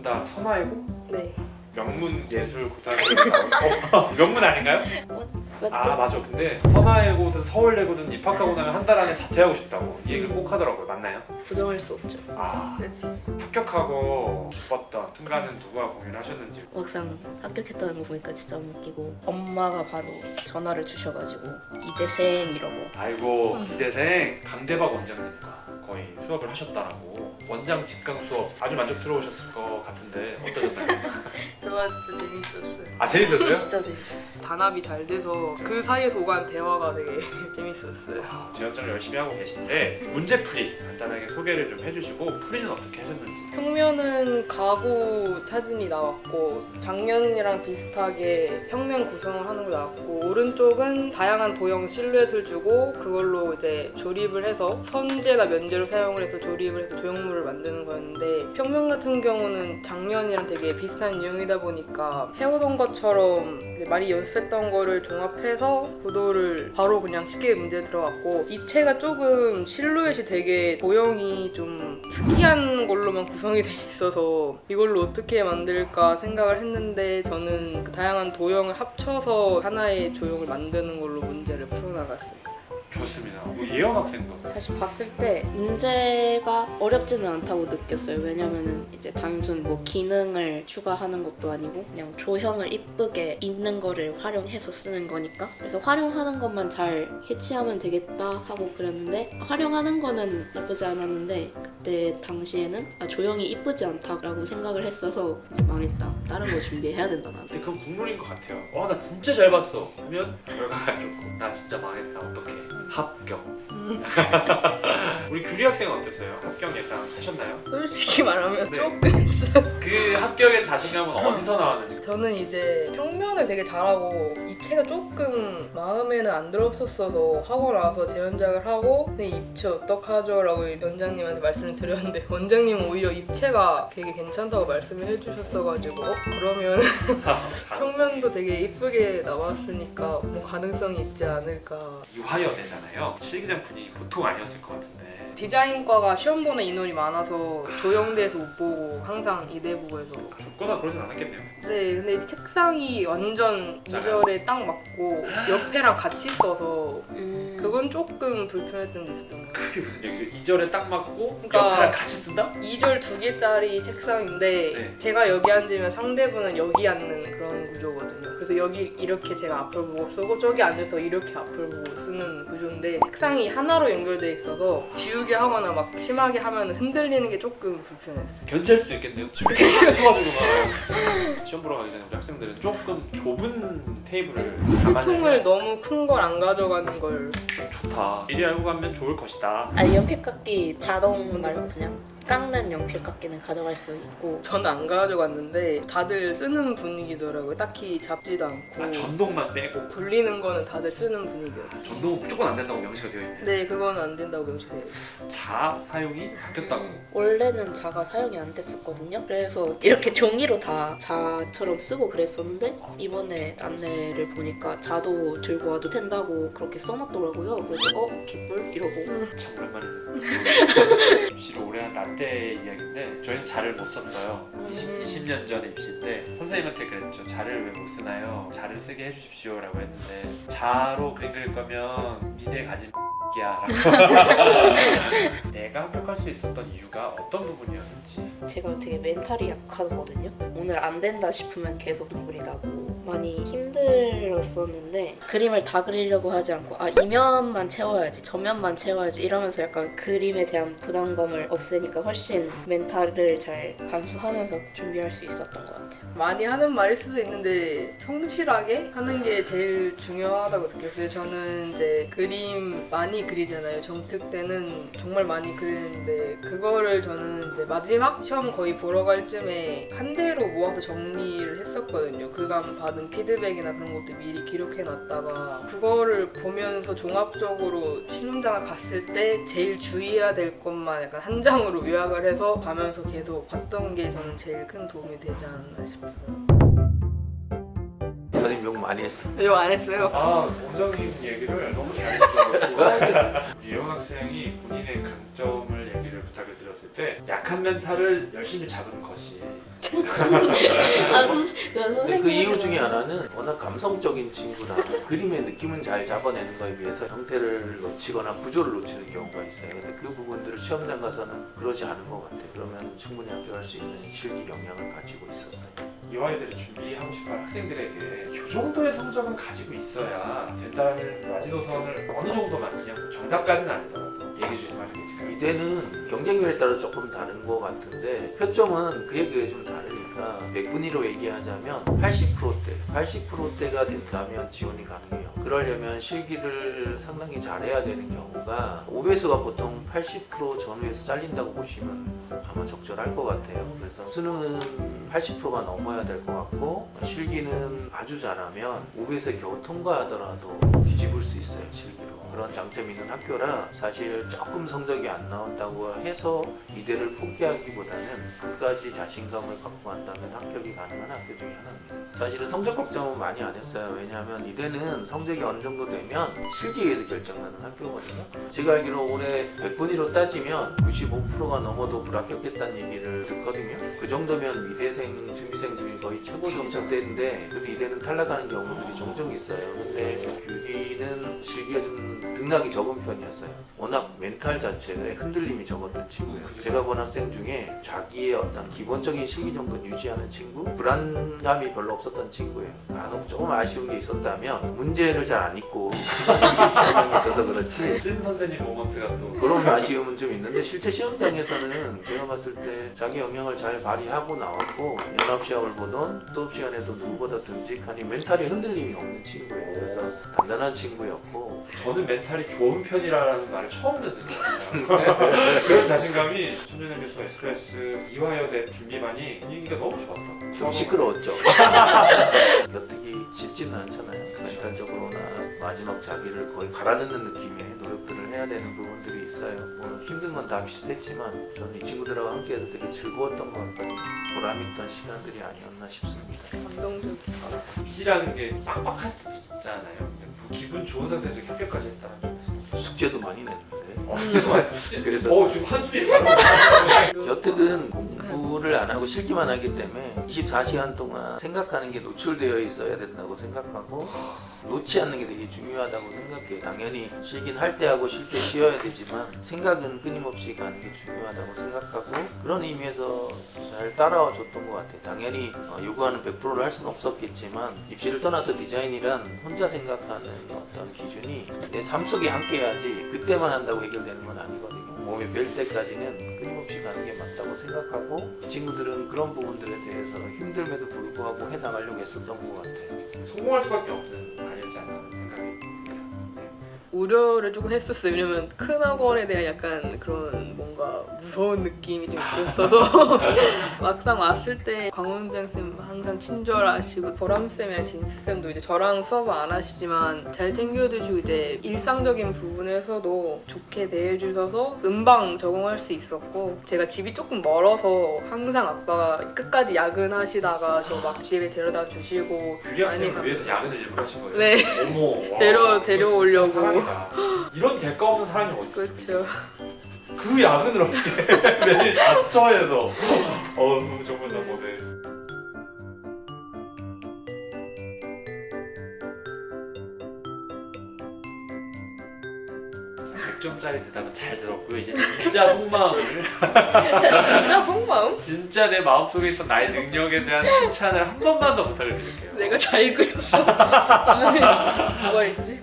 다 선화예고? 네. 명문예술고등학교에 나온 명문 아닌가요? 맞죠? 아 맞아. 근데 선화예고든 서울예고든 입학하고 나면 한 달 안에 자퇴하고 싶다고 이 얘기를 꼭 하더라고요. 맞나요? 부정할 수 없죠. 아 네. 합격하고 기뻤던 순간은 누구와 공유하셨는지. 막상 합격했다는 거 보니까 진짜 웃기고 엄마가 바로 전화를 주셔가지고 이대생 이러고 아이고 이대생 강대박 원장님과 거의 수업을 하셨다라고. 원장 직강 수업 아주 만족스러우셨을 것 같은데 어떠셨나요? 대화 진짜 재밌었어요. 아 재밌었어요? 진짜 재밌었어요. 단합이 잘 돼서 그 사이에서 오간 대화가 되게 재밌었어요. 재연장을 열심히 하고 계신데 문제풀이 간단하게 소개를 좀 해주시고 풀이는 어떻게 하셨는지. 평면은 가구 사진이 나왔고 장면이랑 비슷하게 평면 구성을 하는 거 나왔고 오른쪽은 다양한 도형 실루엣을 주고 그걸로 이제 조립을 해서 선재나 면재로 사용을 해서 조립을 해서 조형물을 만드는 거였는데 평면 같은 경우는 장면이랑 되게 비슷한 유형이다 보니까 해오던 것처럼 많이 연습했던 거를 종합해서 구도를 바로 그냥 쉽게 문제 들어갔고 입체가 조금 실루엣이 되게 도형이 좀 특이한 걸로만 구성이 돼 있어서 이걸로 어떻게 만들까 생각을 했는데 저는 그 다양한 도형을 합쳐서 하나의 조형을 만드는 걸로 문제를 풀어나갔습니다. 좋습니다. 예영 학생도 사실 봤을 때 문제가 어렵지는 않다고 느꼈어요. 왜냐면은 이제 단순 뭐 기능을 추가하는 것도 아니고 그냥 조형을 이쁘게 있는 거를 활용해서 쓰는 거니까. 그래서 활용하는 것만 잘 캐치하면 되겠다 하고 그랬는데 활용하는 거는 나쁘지 않았는데 그때 당시에는 조형이 이쁘지 않다라고 생각을 했어서 이제 망했다. 다른 거 준비해야 된다 나는. 근데 그건 국룰인 것 같아요. 와 나 진짜 잘 봤어 하면 결과가 안 좋고 나 진짜 망했다 어떡해. 합격. 우리 규리 학생은 어땠어요? 합격 예상 하셨나요? 솔직히 말하면 네. 조금 했어요. 그 합격의 자신감은 어디서 나왔는지. 저는 이제 평면을 되게 잘하고 입체가 조금 마음에는 안 들었었어서 하고 나서 재연작을 하고 근데 입체 어떡하죠? 라고 원장님한테 말씀을 드렸는데 원장님은 오히려 입체가 되게 괜찮다고 말씀을 해주셨어가지고 그러면 평면도 되게 이쁘게 나왔으니까 뭐 가능성이 있지 않을까. 유화여대잖아요. 실기장 분위기 보통 아니었을 것 같은데. 디자인과가 시험 보는 인원이 많아서 조형대에서 못 보고 항상 이대부에서 좁거나 그러진 않았겠네요. 네, 근데 이제 책상이 완전 작아요? 2절에 딱 맞고 옆에랑 같이 있어서 그건 조금 불편했던 게 있었던 거예요. 그게 무슨 얘기죠? 2절에 딱 맞고 그러니까- 옆에랑 같이 쓴다? 2절 2개짜리 책상인데 네. 제가 여기 앉으면 상대분은 여기 앉는 그런 구조거든요. 그래서 여기 이렇게 제가 앞을 보고 쓰고 저기 앉아서 이렇게 앞을 보고 쓰는 구조인데 책상이 하나로 연결돼 있어서 지우개 하거나 막 심하게 하면 흔들리는 게 조금 불편했어요. 견제할 수 있겠네요. 줄 쳐가지고 막 시험 보러 가기 전에 우리 학생들은 조금 좁은 테이블을 통을 너무 큰 걸 안 가져가는 걸 좋다. 미리 알고 가면 좋을 것이다. 연필깎이 자동 말고 그냥 깎는 연필깎이는 가져갈 수 있고 저는 안 가져갔는데 다들 쓰는 분위기더라고요. 딱히 잡지도 않고 아, 전동만 빼고. 돌리는 거는 다들 쓰는 분위기였어요. 전동은 무조건 안 된다고 명시가 되어 있네요. 네, 그건 안 된다고 명시돼요. 자 사용이 바뀌었다고. 원래는 자가 사용이 안 됐었거든요. 그래서 이렇게 종이로 다 자처럼 쓰고 그랬었는데 이번에 안내를 보니까 자도 들고 와도 된다고 그렇게 써놨더라고요. 그래서 개꿀 이러고 참 오랜만이네. 입시를 오래 한 라떼 이야기인데 저희는 자를 못 썼어요. 20년 전에 입시 때 선생님한테 그랬죠. 자를 왜 못 쓰나요? 자를 쓰게 해주십시오 라고 했는데 자로 그림 그릴 거면 미대 가진 야 라고. 내가 합격할 수 있었던 이유가 어떤 부분이었는지. 제가 되게 멘탈이 약하거든요. 오늘 안 된다 싶으면 계속 눈물이 나고 많이 힘들었었는데 그림을 다 그리려고 하지 않고 이면만 채워야지 저면만 채워야지 이러면서 약간 그림에 대한 부담감을 없애니까 훨씬 멘탈을 잘 감수하면서 준비할 수 있었던 것 같아요. 많이 하는 말일 수도 있는데 성실하게 하는 게 제일 중요하다고 느꼈어요. 저는 이제 그림 많이 그리잖아요. 정특 때는 정말 많이 그리는데 그거를 저는 이제 마지막 시험 거의 보러 갈 쯤에 한 대로 모아서 정리를 했었거든요. 그간 받은 피드백이나 그런 것도 미리 기록해놨다가 그거를 보면서 종합적으로 신혼장을 갔을 때 제일 주의해야 될 것만 약간 한 장으로 요약을 해서 가면서 계속 봤던 게 저는 제일 큰 도움이 되지 않았나 싶어요. 선생님 욕 많이 했어. 이거 안 했어요? 아 원장님 얘기를 너무 잘해주셔서 우리 예원 학생이 본인의 강점을 얘기를 부탁을 드렸을 봤을 때 약한 멘탈을 열심히 잡은 것이 아, 근데 선생님. 그 이유 중에 하나는 워낙 감성적인 친구라 그림의 느낌은 잘 잡아내는 거에 비해서 형태를 놓치거나 구조를 놓치는 경우가 있어요. 근데 그 부분들을 시험장 가서는 그러지 않은 것 같아요. 그러면 충분히 합격할 수 있는 실기 역량을 가지고 있었어요. 이화여대를 준비하고 싶어하는 학생들에게 이 정도의 성적은 가지고 있어야 된다는 마지노선을 어느 정도만 그냥 정답까지는 아니더라도 얘기해 주시면 알겠습니다. 이대는 경쟁률에 따라 조금 다른 것 같은데 표점은 그에 비해 좀 다르니까 100분위로 얘기하자면 80%대가 된다면 지원이 가능해요. 그러려면 실기를 상당히 잘해야 되는 경우가 5배수가 보통 80% 전후에서 잘린다고 보시면 아마 적절할 것 같아요. 그래서 수능은 80%가 넘어야 될 것 같고 실기는 아주 잘하면 5배수에 겨우 통과하더라도 뒤집을 수 있어요. 실기로. 그런 장점이 있는 학교라 사실 조금 성적이 안 나온다고 해서 이대를 포기하기보다는 끝까지 자신감을 갖고 간다면 합격이 가능한 학교 중에 하나입니다. 사실은 성적 걱정은 많이 안 했어요. 왜냐하면 이대는 성적이 어느 정도 되면 실기에서 결정나는 학교거든요. 제가 알기로 올해 100분위로 따지면 95%가 넘어도 불합격했다는 얘기를 듣거든요. 그 정도면 미대생, 준비생 중에 거의 최고 점수대인데 그래도 이대는 탈락하는 경우들이 종종 있어요. 근데 규기는 실기가 좀 등락이 적은 편이었어요. 워낙 멘탈 자체에 흔들림이 적었던 친구예요. 제가 본 학생 중에 자기의 어떤 기본적인 실기 정도는 유지하는 친구, 불안감이 별로 없었던 친구예요. 간혹 조금 아쉬운 게 있었다면 문제를 잘 안 읽고 상황이 있어서 그렇지 신 선생님 모먼트가 또 그런 아쉬움은 좀 있는데 실제 시험장에서는 제가 봤을 때 자기 영향을 잘 발휘하고 나왔고 연합 시험을 보던 수업 시간에도 누구보다 듬직하니 멘탈에 흔들림이 없는 친구예요. 그래서 단단한 친구였고 저는 멘탈이 좋은 편이라는 말을 처음 듣는 것 같아요. 그런 자신감이 천준현 교수 S클래스 이화여대 준비반이 분위기가 너무 좋았다. 좀 시끄러웠죠. 곁들기 쉽지는 않잖아요. 멘탈적으로나 마지막 자기를 거의 갈아넣는 느낌의 노력들을 해야 되는 부분들이 있어요. 뭐 힘든 건 다 비슷했지만 저는 이 친구들하고 함께해서 되게 즐거웠던 것 같거든요. 보람있던 시간들이 아니었나 싶습니다. 감동적이다. 입시라는 게 빡빡할 수도 있잖아요. 근데 기분 좋은 상태에서 합격까지 했다는 점. 숙제도 많이 냈는데 그래서 지금 한숨이 바로 여특은 공부를 안 하고 실기만 하기 때문에 24시간 동안 생각하는 게 노출되어 있어야 된다고 생각하고 놓지 않는 게 되게 중요하다고 생각해요. 당연히 실기는 할 때 하고 쉴 때 쉬어야 되지만 생각은 끊임없이 가는 게 중요하다고 생각하고 그런 의미에서 잘 따라와 줬던 것 같아요. 당연히 요구하는 100%를 할 수는 없었겠지만 입시를 떠나서 디자인이란 혼자 생각하는 어떤 기준이 내 삶 속에 함께 해야지 그때만 한다고 해결되는 건 아니거든요. 몸이 뵐 때까지는 끊임없이 가는 게 맞다고 생각하고 친구들은 그런 부분들에 대해서 힘듦에도 불구하고 해나가려고 했었던 것 같아요. 성공할 수밖에 없는 아니었지 않나 생각이 듭니다. 우려를 조금 했었어요. 왜냐면 큰 학원에 대한 약간 그런 뭔가 무서운 느낌이 좀 있었어서 막상 왔을 때 광원장 쌤 항상 친절하시고 보람 쌤이랑 진스 쌤도 이제 저랑 수업은 안 하시지만 잘 챙겨주시고 이제 일상적인 부분에서도 좋게 대해주셔서 금방 적응할 수 있었고 제가 집이 조금 멀어서 항상 아빠가 끝까지 야근하시다가 저 막 집에 데려다 주시고 규리 학생을 많이 위해서 야근을 일부러 하신 거예요? 네. 어머 와, 데려오려고. 이거 진짜 사랑이다. 이런 대가 없는 사람이 어디 있어요? 그렇죠. 그 야근을 어떻게 해? 매일 자처해서 정말 나 못해. 100점짜리 대답은 잘 들었고요. 이제 진짜 속마음을 진짜 속마음? 진짜 내 마음속에 있던 나의 능력에 대한 칭찬을 한 번만 더 부탁을 드릴게요. 내가 잘 그렸어. 뭐가 있지?